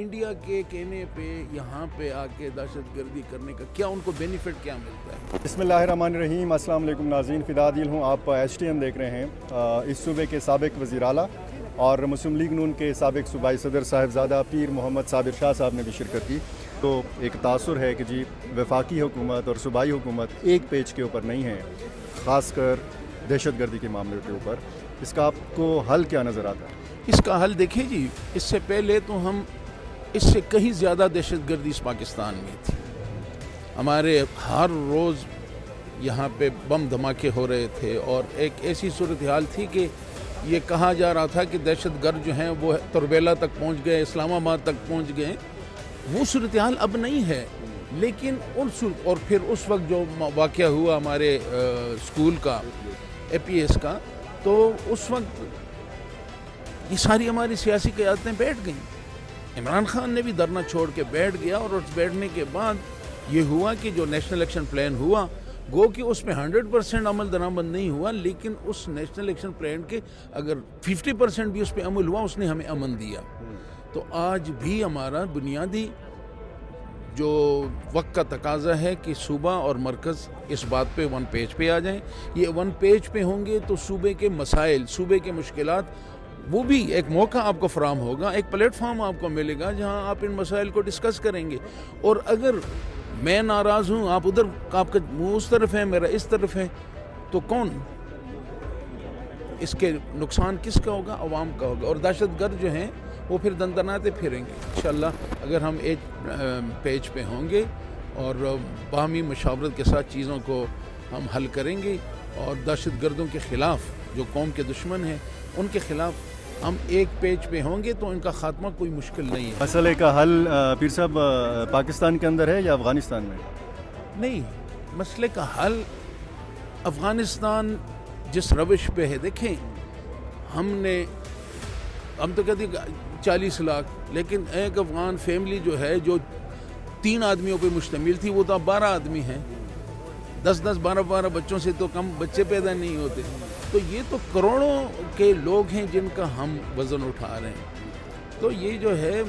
India کے کہنے پہ یہاں پہ آ کے دہشت گردی کرنے کا کیا ان کو بینیفٹ کیا ملتا ہے؟ بسم اللہ الرحمن الرحیم، السلام علیکم ناظرین، فدا دل ہوں، آپ ایچ ٹی ایم دیکھ رہے ہیں۔ اس صوبے کے سابق وزیر اعلیٰ اور مسلم لیگ نون کے سابق صوبائی صدر صاحبزادہ پیر محمد صابر شاہ صاحب نے بھی شرکت کی۔ تو ایک تاثر ہے کہ جی وفاقی حکومت اور صوبائی حکومت ایک پیج کے اوپر نہیں ہے، خاص کر دہشت گردی کے معاملے کے اوپر۔ اس کا آپ کو حل کیا نظر آتا ہے؟ اس کا حل دیکھیں جی، اس سے پہلے تو ہم اس سے کہیں زیادہ دہشت گردی اس پاکستان میں تھی۔ ہمارے ہر روز یہاں پہ بم دھماکے ہو رہے تھے اور ایک ایسی صورتحال تھی کہ یہ کہا جا رہا تھا کہ دہشت گرد جو ہیں وہ تربیلا تک پہنچ گئے، اسلام آباد تک پہنچ گئے۔ وہ صورتحال اب نہیں ہے، لیکن اور پھر اس وقت جو واقعہ ہوا ہمارے اسکول کا اے پی ایس کا، تو اس وقت یہ ساری ہماری سیاسی قیادتیں بیٹھ گئیں۔ عمران خان نے بھی دھرنا چھوڑ کے بیٹھ گیا، اور اس بیٹھنے کے بعد یہ ہوا کہ جو نیشنل ایکشن پلان ہوا، گو کہ اس میں 100% عمل درآمد نہیں ہوا، لیکن اس نیشنل ایکشن پلان کے اگر 50% بھی اس پہ عمل ہوا، اس نے ہمیں امن دیا۔ تو آج بھی ہمارا بنیادی جو وقت کا تقاضا ہے کہ صوبہ اور مرکز اس بات پہ ون پیج پہ آ جائیں۔ یہ ون پیج پہ ہوں گے تو صوبے کے مسائل، صوبے کے مشکلات، وہ بھی ایک موقع آپ کو فراہم ہوگا، ایک پلیٹ فارم آپ کو ملے گا جہاں آپ ان مسائل کو ڈسکس کریں گے۔ اور اگر میں ناراض ہوں، آپ ادھر، آپ کا منہ اس طرف ہے، میرا اس طرف ہے، تو کون اس کے نقصان کس کا ہوگا؟ عوام کا ہوگا۔ اور دہشت گرد جو ہیں وہ پھر دندناتے پھریں گے۔ انشاءاللہ اگر ہم ایک پیج پہ ہوں گے اور باہمی مشاورت کے ساتھ چیزوں کو ہم حل کریں گے، اور دہشت گردوں کے خلاف جو قوم کے دشمن ہیں ان کے خلاف ہم ایک پیج پہ ہوں گے، تو ان کا خاتمہ کوئی مشکل نہیں ہے۔ مسئلے کا حل پیر صاحب پاکستان کے اندر ہے یا افغانستان میں؟ نہیں، مسئلے کا حل افغانستان جس روش پہ ہے، دیکھیں ہم تو کہتے ہیں 40 لاکھ، لیکن ایک افغان فیملی جو ہے جو 3 آدمیوں پہ مشتمل تھی، وہ تو اب 12 آدمی ہیں۔ 10 12 بچوں سے تو کم بچے پیدا نہیں ہوتے۔ تو یہ تو کروڑوں کے لوگ ہیں جن کا ہم وزن اٹھا رہے ہیں۔ تو یہ جو ہے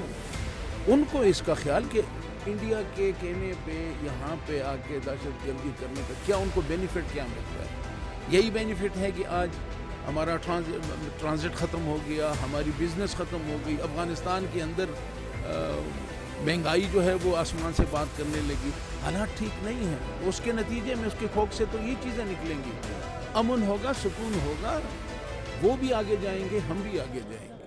ان کو اس کا خیال کہ انڈیا کے کہنے پہ یہاں پہ آ کے دہشت گردی کرنے کا کیا ان کو بینیفٹ کیا ملتا ہے؟ یہی بینیفٹ ہے کہ آج ہمارا ٹرانزٹ ختم ہو گیا، ہماری بزنس ختم ہو گئی، افغانستان کے اندر مہنگائی جو ہے وہ آسمان سے بات کرنے لگی۔ حالات ٹھیک نہیں ہیں، اس کے نتیجے میں، اس کے خوف سے تو یہ چیزیں نکلیں گی۔ امن ہوگا، سکون ہوگا، وہ بھی آگے جائیں گے، ہم بھی آگے جائیں گے۔